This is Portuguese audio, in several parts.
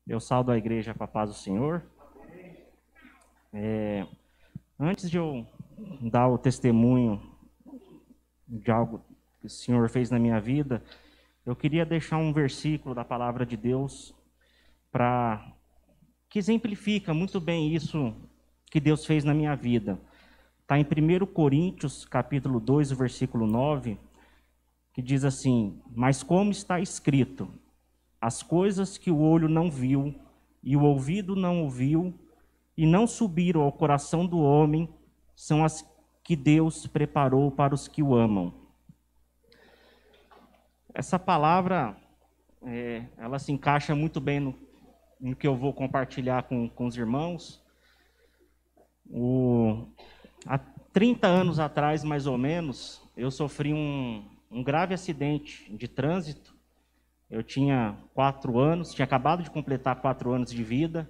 Eu saldo a igreja com a paz do Senhor. Antes de eu dar o testemunho de algo que o Senhor fez na minha vida, eu queria deixar um versículo da palavra de Deus para que exemplifica muito bem isso que Deus fez na minha vida. Está em 1 Coríntios, capítulo 2, o versículo 9, que diz assim: Mas como está escrito, as coisas que o olho não viu e o ouvido não ouviu e não subiram ao coração do homem, são as que Deus preparou para os que o amam. Essa palavra, ela se encaixa muito bem no que eu vou compartilhar com os irmãos. Há 30 anos atrás, mais ou menos, eu sofri um grave acidente de trânsito. Eu tinha 4 anos, tinha acabado de completar 4 anos de vida,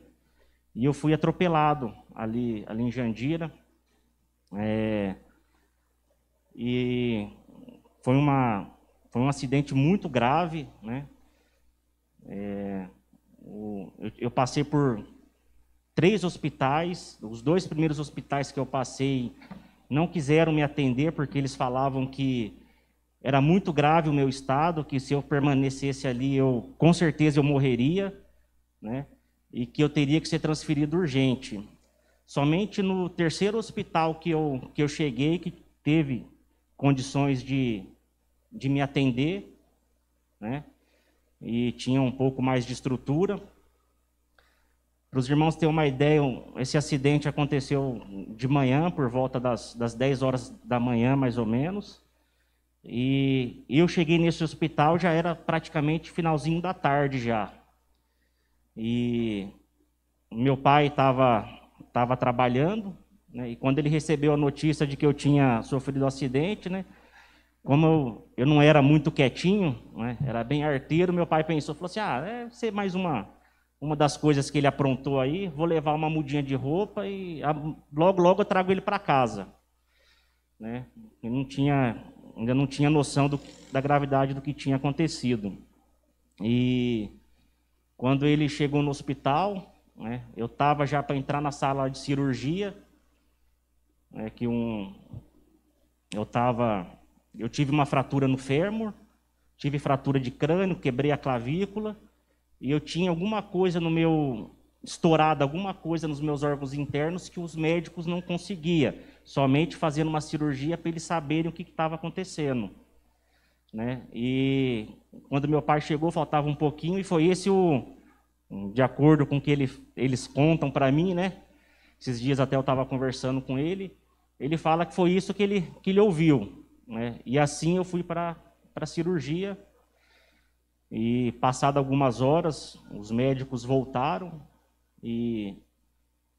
e eu fui atropelado ali em Jandira. E foi um acidente muito grave, né? Eu passei por 3 hospitais. Os 2 primeiros hospitais que eu passei não quiseram me atender porque eles falavam que era muito grave o meu estado, que se eu permanecesse ali, com certeza eu morreria, né? E que eu teria que ser transferido urgente. Somente no 3º hospital que eu cheguei, que teve condições de me atender, né? E tinha um pouco mais de estrutura. Para os irmãos terem uma ideia, esse acidente aconteceu de manhã, por volta das 10 horas da manhã, mais ou menos. E eu cheguei nesse hospital, já era praticamente finalzinho da tarde já. E meu pai estava trabalhando, né? E quando ele recebeu a notícia de que eu tinha sofrido um acidente, né? Como eu não era muito quietinho, né? Era bem arteiro, meu pai pensou, falou assim, deve ser mais uma das coisas que ele aprontou aí, vou levar uma mudinha de roupa e logo, logo eu trago ele para casa. Né? Eu ainda não tinha noção da gravidade do que tinha acontecido. E quando ele chegou no hospital, né, eu estava já para entrar na sala de cirurgia, né, eu tive uma fratura no fêmur, tive fratura de crânio, quebrei a clavícula, e eu tinha estourado alguma coisa nos meus órgãos internos que os médicos não conseguiam, somente fazendo uma cirurgia para eles saberem o que estava acontecendo. Né? E quando meu pai chegou, faltava um pouquinho, e foi esse de acordo com o que eles contam para mim, né? Esses dias até eu estava conversando com ele fala que foi isso que ele ouviu. Né? E assim eu fui para a cirurgia, e passado algumas horas, os médicos voltaram e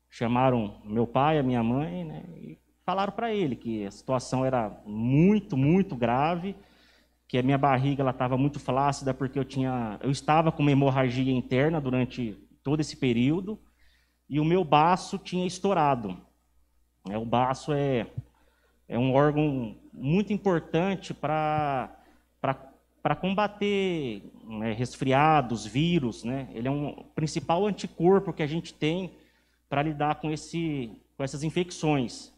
chamaram meu pai, a minha mãe, né? E falaram para ele que a situação era muito, muito grave, que a minha barriga estava muito flácida porque eu estava com uma hemorragia interna durante todo esse período, e o meu baço tinha estourado. O baço é um órgão muito importante para combater, né, resfriados, vírus. Né? Ele é um principal anticorpo que a gente tem para lidar com essas infecções.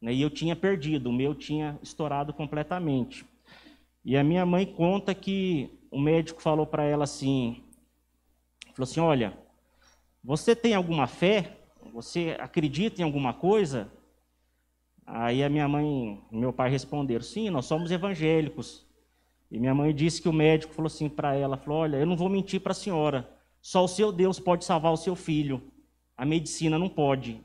Né? E eu tinha perdido, o meu tinha estourado completamente. E a minha mãe conta que o médico falou para ela assim, falou assim, olha, você tem alguma fé? Você acredita em alguma coisa? Aí a minha mãe e meu pai responderam, sim, nós somos evangélicos. E minha mãe disse que o médico falou assim para ela, falou, olha, eu não vou mentir para a senhora, só o seu Deus pode salvar o seu filho, a medicina não pode.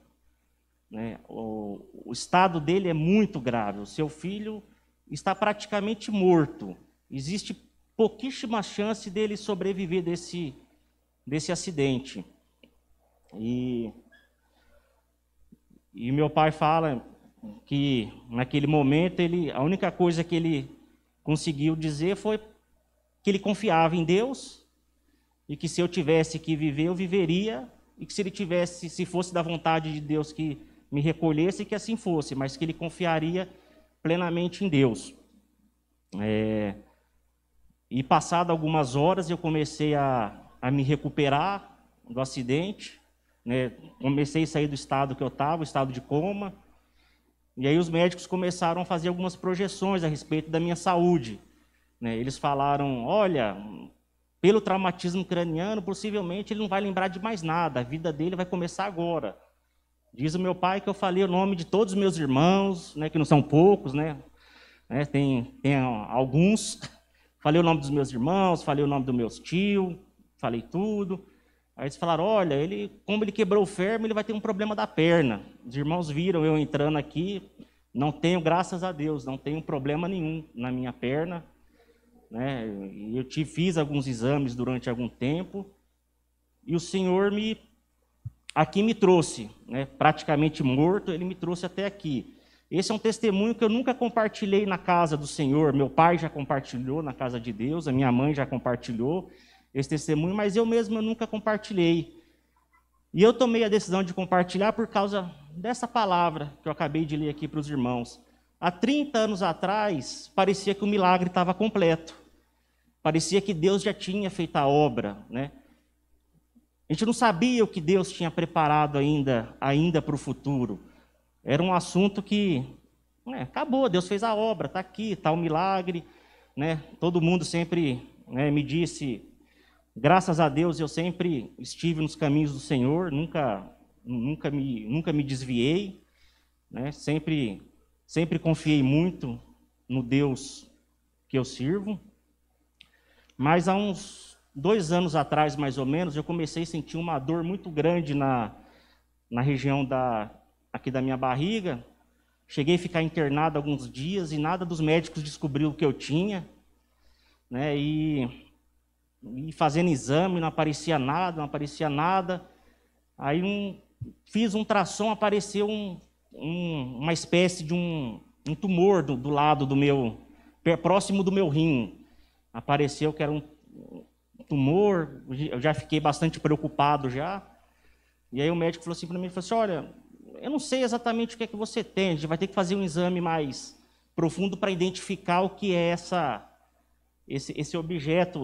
Né? O estado dele é muito grave, o seu filho está praticamente morto. Existe pouquíssima chance dele sobreviver desse acidente. E meu pai fala que naquele momento a única coisa que ele conseguiu dizer foi que ele confiava em Deus e que se eu tivesse que viver, eu viveria, e que se fosse da vontade de Deus que me recolhesse, que assim fosse, mas que ele confiaria plenamente em Deus. E passado algumas horas eu comecei a me recuperar, do acidente, né? Comecei a sair do estado que eu estava, o estado de coma, e aí os médicos começaram a fazer algumas projeções a respeito da minha saúde, né? Eles falaram, olha, pelo traumatismo craniano, possivelmente ele não vai lembrar de mais nada, a vida dele vai começar agora. Diz o meu pai que eu falei o nome de todos os meus irmãos, né, que não são poucos, né? Tem alguns. Falei o nome dos meus irmãos, falei o nome dos meus tios, falei tudo. Aí eles falaram, olha, como ele quebrou o fêmur, ele vai ter um problema da perna. Os irmãos viram eu entrando aqui, não tenho, graças a Deus, não tenho problema nenhum na minha perna, né? Eu fiz alguns exames durante algum tempo, e o Senhor aqui me trouxe, né? Praticamente morto, ele me trouxe até aqui. Esse é um testemunho que eu nunca compartilhei na casa do Senhor. Meu pai já compartilhou na casa de Deus, a minha mãe já compartilhou esse testemunho, mas eu mesmo nunca compartilhei. E eu tomei a decisão de compartilhar por causa dessa palavra que eu acabei de ler aqui para os irmãos. Há 30 anos atrás, parecia que o milagre estava completo. Parecia que Deus já tinha feito a obra, né? A gente não sabia o que Deus tinha preparado ainda para o futuro. Era um assunto que acabou, Deus fez a obra, está aqui, está o milagre, né? Todo mundo sempre, né, me disse, graças a Deus eu sempre estive nos caminhos do Senhor, nunca me desviei, né? Sempre confiei muito no Deus que eu sirvo. Mas há uns 2 anos atrás, mais ou menos, eu comecei a sentir uma dor muito grande na região aqui da minha barriga. Cheguei a ficar internado alguns dias e nada dos médicos descobriu o que eu tinha, né? E fazendo exame, não aparecia nada. Aí fiz um ultrassom, apareceu uma espécie de um tumor do lado do próximo do meu rim. Apareceu que era um tumor, eu já fiquei bastante preocupado já. E aí o médico falou assim para mim, olha, eu não sei exatamente o que é que você tem, a gente vai ter que fazer um exame mais profundo para identificar o que é esse objeto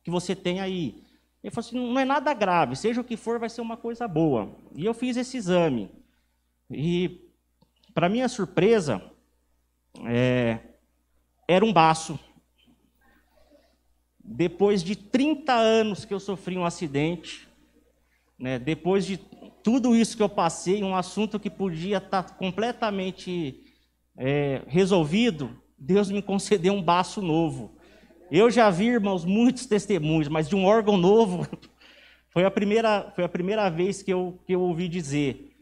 que você tem aí. Ele falou assim, não é nada grave, seja o que for, vai ser uma coisa boa. E eu fiz esse exame. E, para minha surpresa, era um baço. Depois de 30 anos que eu sofri um acidente, né, depois de tudo isso que eu passei, um assunto que podia estar completamente resolvido, Deus me concedeu um baço novo. Eu já vi, irmãos, muitos testemunhos, mas de um órgão novo, foi a primeira vez que eu ouvi dizer.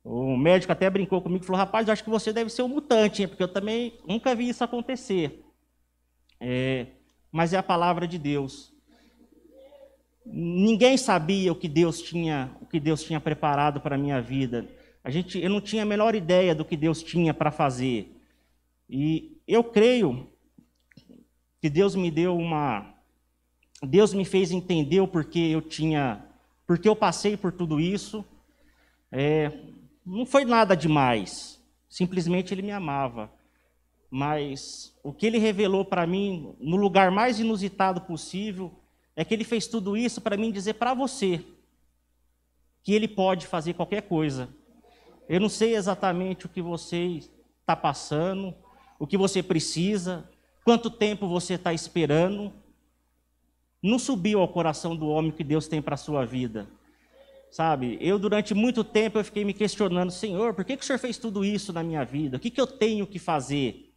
O médico até brincou comigo e falou, rapaz, eu acho que você deve ser um mutante, hein? Porque eu também nunca vi isso acontecer. Mas é a palavra de Deus. Ninguém sabia o que Deus tinha preparado para a minha vida. Eu não tinha a menor ideia do que Deus tinha para fazer. E eu creio que Deus me fez entender o porquê eu passei por tudo isso. Não foi nada demais, simplesmente Ele me amava. Mas o que Ele revelou para mim, no lugar mais inusitado possível, é que Ele fez tudo isso para mim dizer para você que Ele pode fazer qualquer coisa. Eu não sei exatamente o que você está passando, o que você precisa, quanto tempo você está esperando. Não subiu ao coração do homem que Deus tem para a sua vida. Sabe, durante muito tempo eu fiquei me questionando, Senhor, por que o Senhor fez tudo isso na minha vida? O que eu tenho que fazer?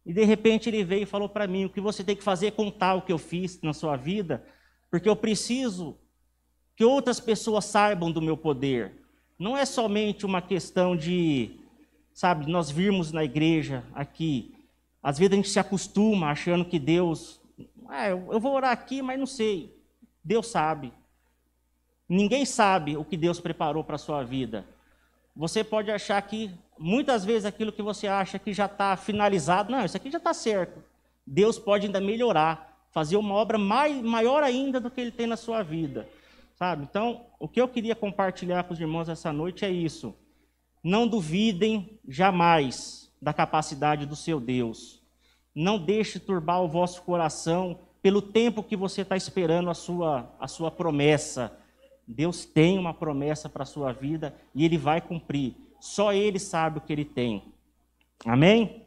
E de repente Ele veio e falou para mim, o que você tem que fazer é contar o que eu fiz na sua vida, porque eu preciso que outras pessoas saibam do meu poder. Não é somente uma questão de, sabe, nós virmos na igreja aqui, às vezes a gente se acostuma achando que Deus, eu vou orar aqui, mas não sei, Deus sabe. Ninguém sabe o que Deus preparou para a sua vida. Você pode achar que, muitas vezes, aquilo que você acha que já está finalizado, não, isso aqui já está certo. Deus pode ainda melhorar, fazer uma obra maior ainda do que Ele tem na sua vida. Sabe? Então, o que eu queria compartilhar com os irmãos essa noite é isso. Não duvidem jamais da capacidade do seu Deus. Não deixe turbar o vosso coração pelo tempo que você está esperando a sua promessa. Deus tem uma promessa para a sua vida e Ele vai cumprir. Só Ele sabe o que Ele tem. Amém?